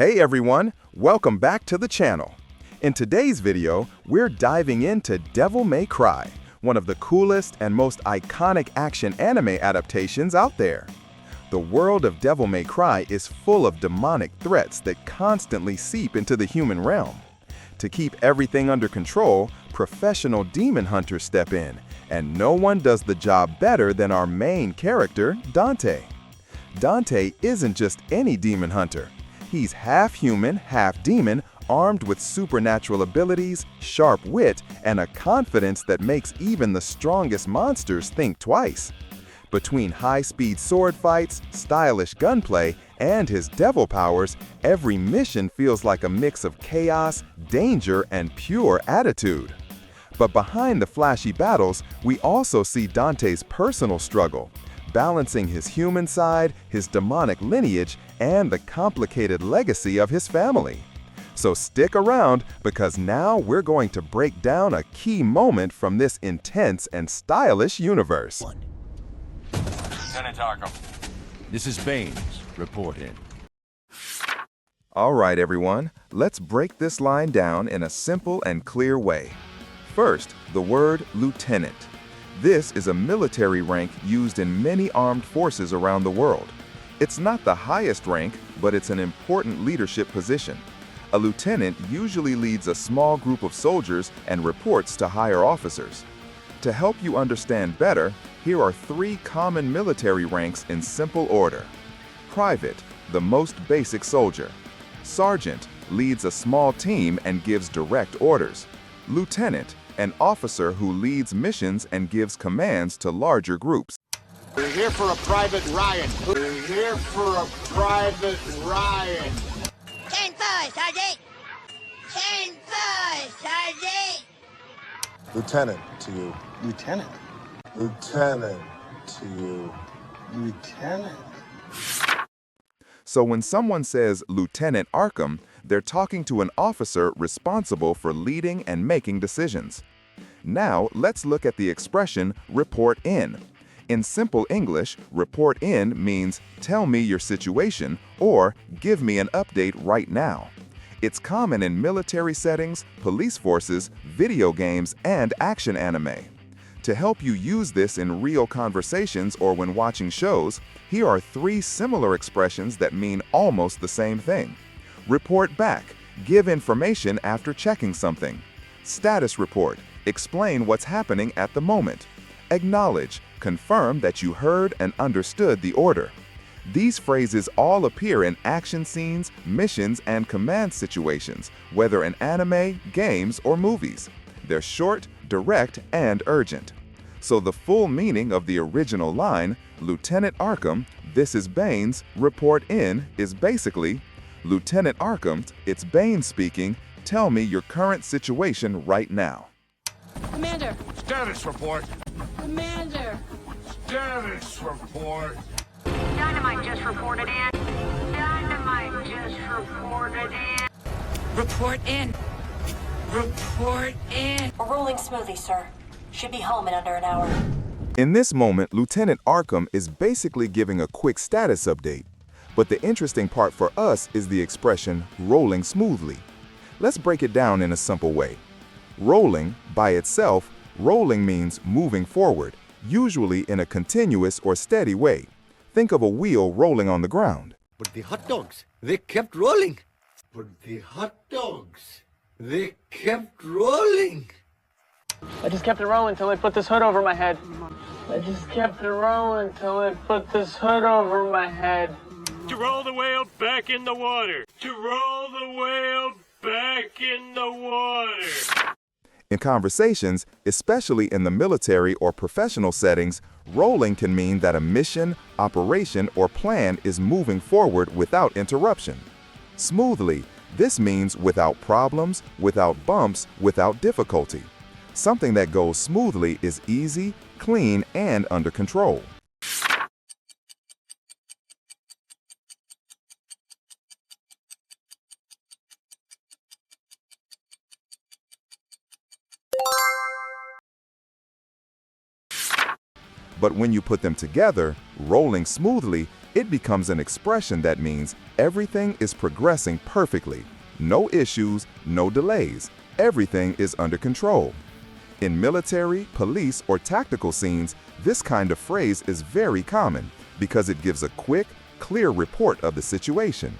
Hey everyone, welcome back to the channel. In today's video, we're diving into Devil May Cry, one of the coolest and most iconic action anime adaptations out there. The world of Devil May Cry is full of demonic threats that constantly seep into the human realm. To keep everything under control, professional demon hunters step in, and no one does the job better than our main character, Dante. Dante isn't just any demon hunter. He's half human, half demon, armed with supernatural abilities, sharp wit, and a confidence that makes even the strongest monsters think twice. Between high-speed sword fights, stylish gunplay, and his devil powers, every mission feels like a mix of chaos, danger, and pure attitude. But behind the flashy battles, we also see Dante's personal struggle, balancing his human side, his demonic lineage, and the complicated legacy of his family. So stick around, because now we're going to break down a key moment from this intense and stylish universe. Lieutenant Arkham. This is Baines. Report in. All right, everyone, let's break this line down in a simple and clear way. First, the word lieutenant. This is a military rank used in many armed forces around the world. It's not the highest rank, but it's an important leadership position. A lieutenant usually leads a small group of soldiers and reports to higher officers. To help you understand better, here are 3 common military ranks in simple order. Private, the most basic soldier. Sergeant, leads a small team and gives direct orders. Lieutenant, an officer who leads missions and gives commands to larger groups. We're here for a Private Ryan. We're here for a Private Ryan. 10-4, Sergeant! 10-4, Sergeant! Lieutenant to you. Lieutenant. Lieutenant to you. Lieutenant. So when someone says Lieutenant Arkham, they're talking to an officer responsible for leading and making decisions. Now, let's look at the expression report in. In simple English, report in means tell me your situation or give me an update right now. It's common in military settings, police forces, video games, and action anime. To help you use this in real conversations or when watching shows, here are 3 similar expressions that mean almost the same thing. Report back, give information after checking something. Status report, explain what's happening at the moment. Acknowledge, confirm that you heard and understood the order. These phrases all appear in action scenes, missions, and command situations, whether in anime, games, or movies. They're short, direct, and urgent. So the full meaning of the original line, Lieutenant Arkham, this is Baines, report in, is basically, Lieutenant Arkham, it's Baines speaking, tell me your current situation right now. Commander! Status report. Commander! Status report. Dynamite just reported in. Dynamite just reported in. Report in! Report in! We're rolling smoothly, sir. Should be home in under an hour. In this moment, Lieutenant Arkham is basically giving a quick status update. But the interesting part for us is the expression rolling smoothly. Let's break it down in a simple way. Rolling, by itself, rolling means moving forward, usually in a continuous or steady way. Think of a wheel rolling on the ground. But the hot dogs, they kept rolling. But the hot dogs, they kept rolling. I just kept it rolling until I put this hood over my head. I just kept it rolling until I put this hood over my head. To roll the whale back in the water. To roll the whale back in the water. In conversations, especially in the military or professional settings, rolling can mean that a mission, operation, or plan is moving forward without interruption. Smoothly, this means without problems, without bumps, without difficulty. Something that goes smoothly is easy, clean, and under control. But when you put them together, rolling smoothly It becomes an expression that means everything is progressing perfectly. No issues, no delays. Everything is under control. In military, police, or tactical scenes, this kind of phrase is very common because it gives a quick, clear report of the situation.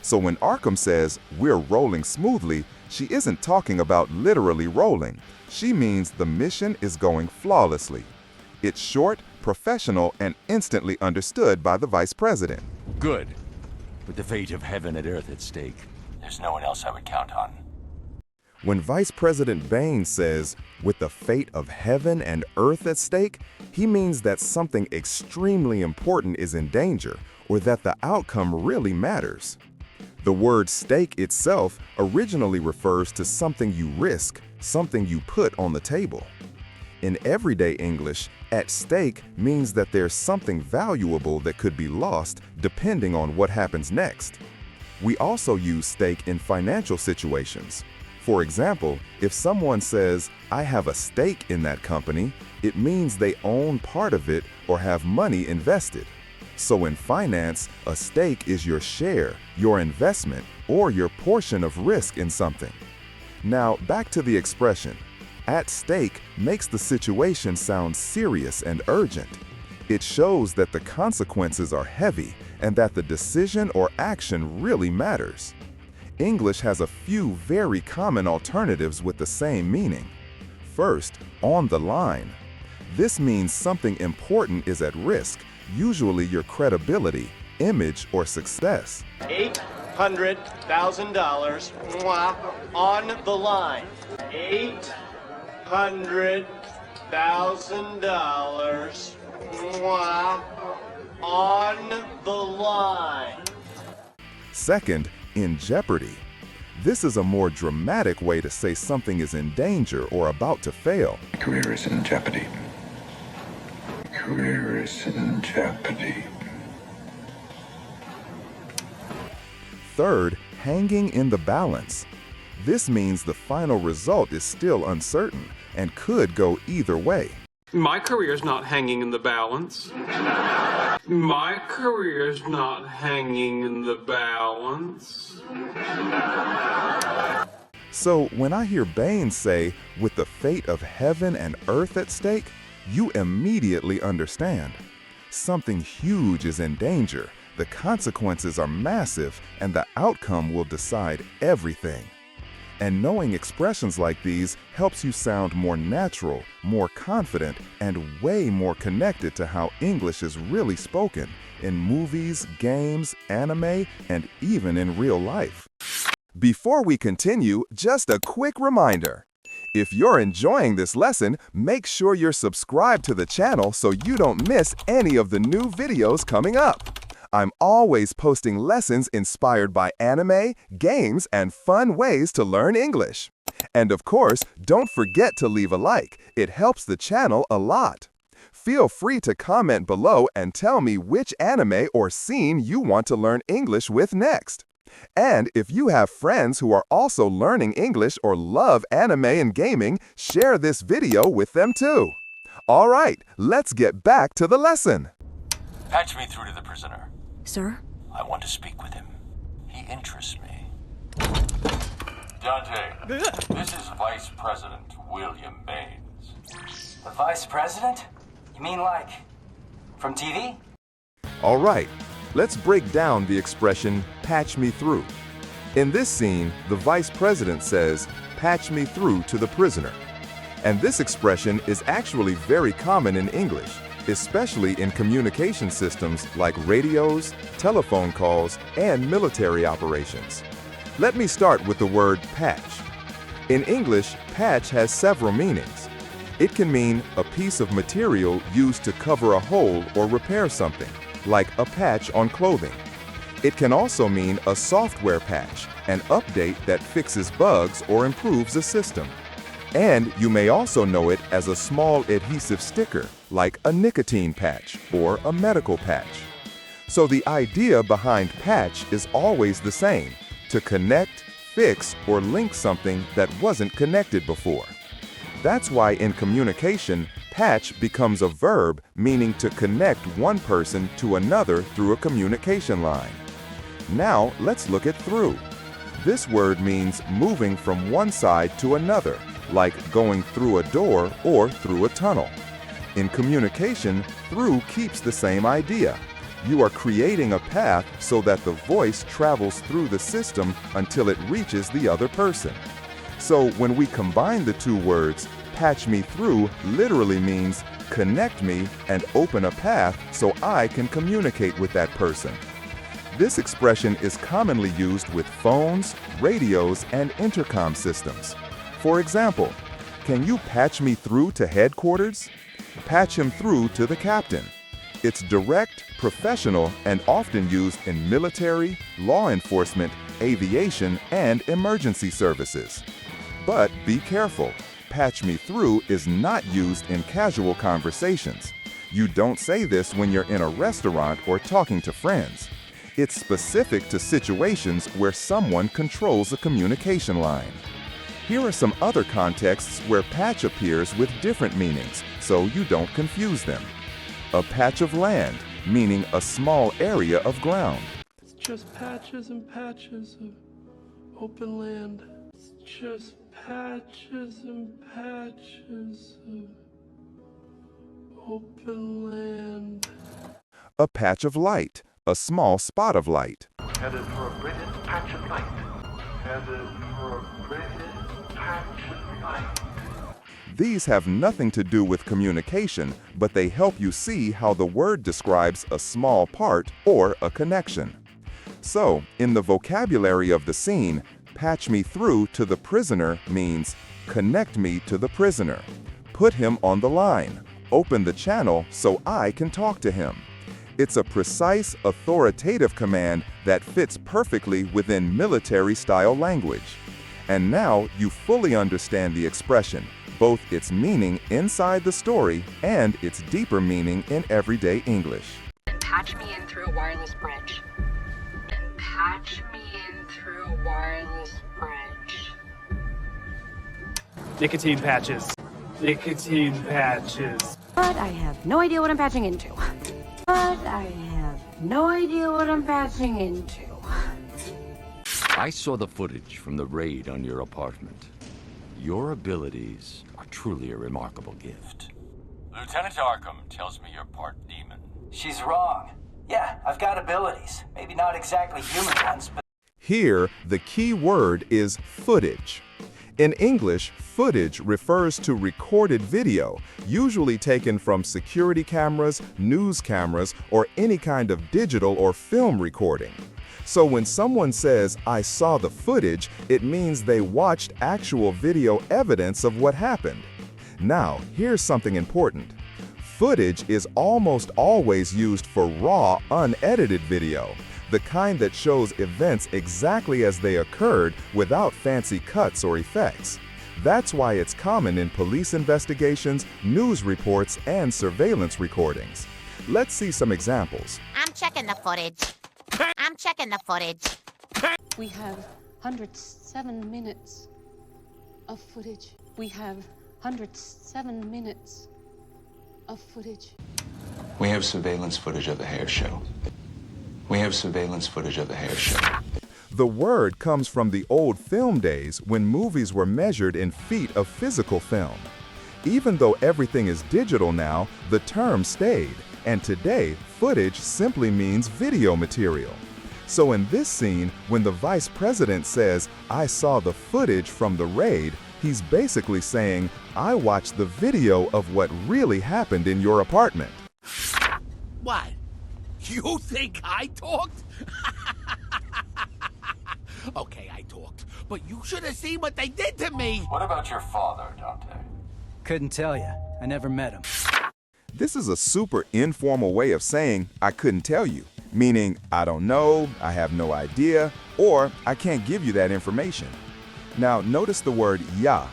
So when Arkham says, "We're rolling smoothly," she isn't talking about literally rolling. She means the mission is going flawlessly. It's short, professional, and instantly understood by the Vice President. Good. With the fate of heaven and earth at stake, there's no one else I would count on. When Vice President Bain says, "with the fate of heaven and earth at stake," he means that something extremely important is in danger, or that the outcome really matters. The word stake itself originally refers to something you risk, something you put on the table. In everyday English, at stake means that there's something valuable that could be lost depending on what happens next. We also use stake in financial situations. For example, if someone says, "I have a stake in that company," it means they own part of it or have money invested. So in finance, a stake is your share, your investment, or your portion of risk in something. Now, back to the expression. At stake makes the situation sound serious and urgent. It shows that the consequences are heavy and that the decision or action really matters. English has a few very common alternatives with the same meaning. First, on the line. This means something important is at risk, usually your credibility, image, or success. $800,000 on the line. $800,000 on the line. Second, in jeopardy. This is a more dramatic way to say something is in danger or about to fail. My career is in jeopardy. My career is in jeopardy. Third, hanging in the balance. This means the final result is still uncertain and could go either way. My career's not hanging in the balance. My career's not hanging in the balance. So when I hear Bain say, "with the fate of heaven and earth at stake," you immediately understand. Something huge is in danger, the consequences are massive, and the outcome will decide everything. And knowing expressions like these helps you sound more natural, more confident, and way more connected to how English is really spoken in movies, games, anime, and even in real life. Before we continue, just a quick reminder. If you're enjoying this lesson, make sure you're subscribed to the channel so you don't miss any of the new videos coming up. I'm always posting lessons inspired by anime, games, and fun ways to learn English. And of course, don't forget to leave a like. It helps the channel a lot. Feel free to comment below and tell me which anime or scene you want to learn English with next. And if you have friends who are also learning English or love anime and gaming, share this video with them too. All right, let's get back to the lesson. Patch me through to the prisoner. Sir? I want to speak with him. He interests me. Dante, this is Vice President William Baines. The Vice President? You mean like from TV? All right, let's break down the expression, "patch me through." In this scene, the Vice President says, "patch me through to the prisoner." And this expression is actually very common in English, especially in communication systems like radios, telephone calls, and military operations. Let me start with the word patch. In English, patch has several meanings. It can mean a piece of material used to cover a hole or repair something, like a patch on clothing. It can also mean a software patch, an update that fixes bugs or improves a system. And you may also know it as a small adhesive sticker, like a nicotine patch or a medical patch. So the idea behind patch is always the same, to connect, fix, or link something that wasn't connected before. That's why in communication, patch becomes a verb meaning to connect one person to another through a communication line. Now, let's look at through. This word means moving from one side to another, like going through a door or through a tunnel. In communication, through keeps the same idea. You are creating a path so that the voice travels through the system until it reaches the other person. So when we combine the two words, patch me through literally means connect me and open a path so I can communicate with that person. This expression is commonly used with phones, radios, and intercom systems. For example, can you patch me through to headquarters? Patch him through to the captain. It's direct, professional, and often used in military, law enforcement, aviation, and emergency services. But be careful. Patch me through is not used in casual conversations. You don't say this when you're in a restaurant or talking to friends. It's specific to situations where someone controls a communication line. Here are some other contexts where patch appears with different meanings, so you don't confuse them. A patch of land, meaning a small area of ground. It's just patches and patches of open land. It's just patches and patches of open land. A patch of light, a small spot of light. Headed for a brilliant patch of light. Headed for a brilliant patch of light. These have nothing to do with communication, but they help you see how the word describes a small part or a connection. So, in the vocabulary of the scene, patch me through to the prisoner means connect me to the prisoner. Put him on the line. Open the channel so I can talk to him. It's a precise, authoritative command that fits perfectly within military-style language. And now you fully understand the expression, both its meaning inside the story and its deeper meaning in everyday English. Patch me in through a wireless bridge. And patch me in through a wireless bridge. Nicotine patches. Nicotine patches. But I have no idea what I'm patching into. But I have no idea what I'm patching into. I saw the footage from the raid on your apartment. Your abilities are truly a remarkable gift. Lieutenant Arkham tells me you're part demon. She's wrong. Yeah, I've got abilities. Maybe not exactly human ones, but... Here, the key word is footage. In English, footage refers to recorded video, usually taken from security cameras, news cameras, or any kind of digital or film recording. So when someone says, I saw the footage, it means they watched actual video evidence of what happened. Now, here's something important. Footage is almost always used for raw, unedited video, the kind that shows events exactly as they occurred without fancy cuts or effects. That's why it's common in police investigations, news reports, and surveillance recordings. Let's see some examples. I'm checking the footage. I'm checking the footage. We have 107 minutes of footage. We have 107 minutes of footage. We have surveillance footage of the hair show. We have surveillance footage of the hair show. The word comes from the old film days when movies were measured in feet of physical film. Even though everything is digital now, the term stayed, and today, footage simply means video material. So in this scene, when the vice president says, I saw the footage from the raid, he's basically saying, I watched the video of what really happened in your apartment. What? You think I talked? Okay, I talked, but you should have seen what they did to me! What about your father, Dante? Couldn't tell you. I never met him. This is a super informal way of saying, I couldn't tell you, meaning I don't know, I have no idea, or I can't give you that information. Now, notice the word ya.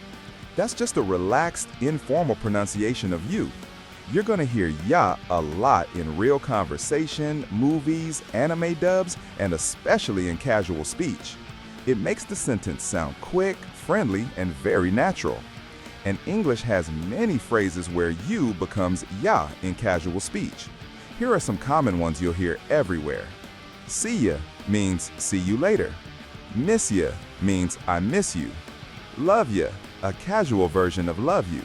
That's just a relaxed, informal pronunciation of you. You're going to hear ya a lot in real conversation, movies, anime dubs, and especially in casual speech. It makes the sentence sound quick, friendly, and very natural. And English has many phrases where you becomes ya in casual speech. Here are some common ones you'll hear everywhere. See ya means see you later. Miss ya means I miss you. Love ya, a casual version of love you.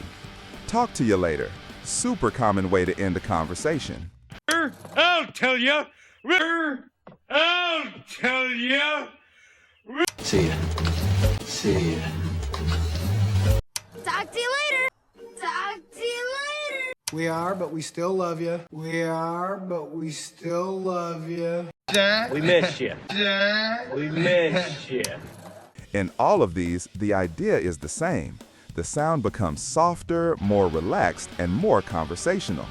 Talk to you later, super common way to end a conversation. I'll tell you. I'll tell you. See ya. See ya. Talk to you later. Talk to you later. We are, but we still love you. We are, but we still love you. We miss you. We miss you. In all of these, the idea is the same. The sound becomes softer, more relaxed, and more conversational.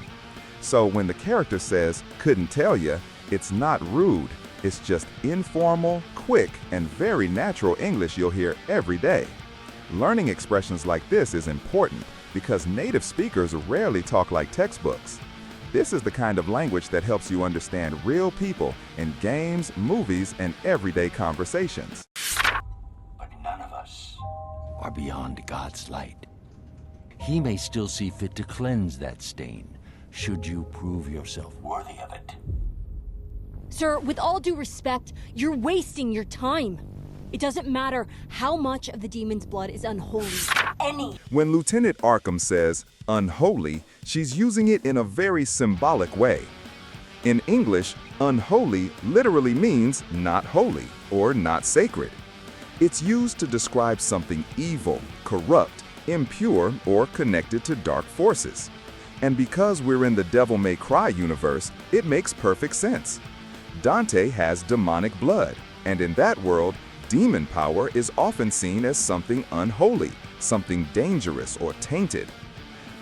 So when the character says, couldn't tell ya, it's not rude. It's just informal, quick, and very natural English you'll hear every day. Learning expressions like this is important because native speakers rarely talk like textbooks. This is the kind of language that helps you understand real people in games, movies, and everyday conversations. But none of us are beyond God's light. He may still see fit to cleanse that stain, should you prove yourself worthy of it. Sir, with all due respect, you're wasting your time. It doesn't matter how much of the demon's blood is unholy. When Lieutenant Arkham says unholy, she's using it in a very symbolic way. In English, unholy literally means not holy or not sacred. It's used to describe something evil, corrupt, impure, or connected to dark forces. And because we're in the Devil May Cry universe, it makes perfect sense. Dante has demonic blood, and in that world, demon power is often seen as something unholy, something dangerous or tainted.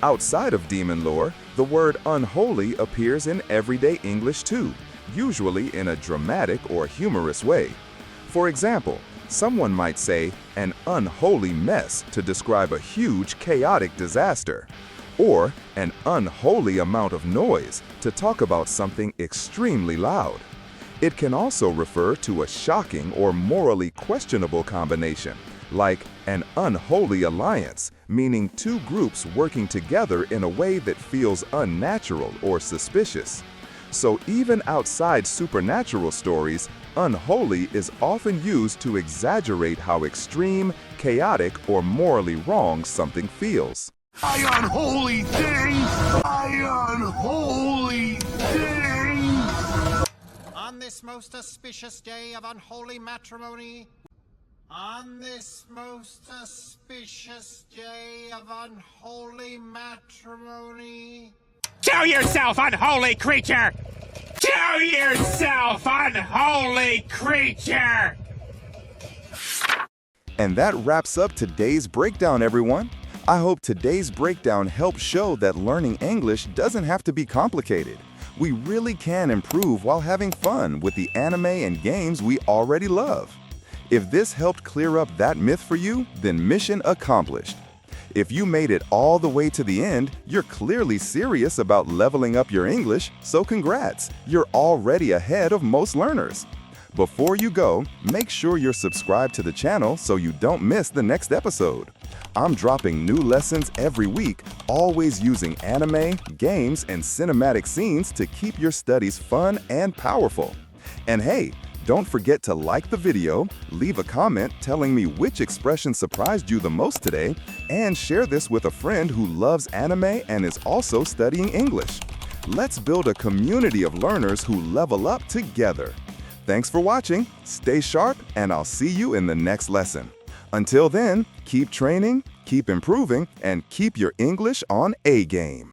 Outside of demon lore, the word unholy appears in everyday English too, usually in a dramatic or humorous way. For example, someone might say an unholy mess to describe a huge chaotic disaster, or an unholy amount of noise to talk about something extremely loud. It can also refer to a shocking or morally questionable combination, like an unholy alliance, meaning two groups working together in a way that feels unnatural or suspicious. So even outside supernatural stories, unholy is often used to exaggerate how extreme, chaotic, or morally wrong something feels. I unholy things! I unholy things! On this most auspicious day of unholy matrimony, on this most auspicious day of unholy matrimony. Kill yourself, unholy creature! Kill yourself, unholy creature! And that wraps up today's breakdown, everyone. I hope today's breakdown helped show that learning English doesn't have to be complicated. We really can improve while having fun with the anime and games we already love. If this helped clear up that myth for you, then mission accomplished. If you made it all the way to the end, you're clearly serious about leveling up your English, so congrats, you're already ahead of most learners. Before you go, make sure you're subscribed to the channel so you don't miss the next episode. I'm dropping new lessons every week, always using anime, games, and cinematic scenes to keep your studies fun and powerful. And hey, don't forget to like the video, leave a comment telling me which expression surprised you the most today, and share this with a friend who loves anime and is also studying English. Let's build a community of learners who level up together. Thanks for watching, stay sharp, and I'll see you in the next lesson. Until then, keep training, keep improving, and keep your English on A game.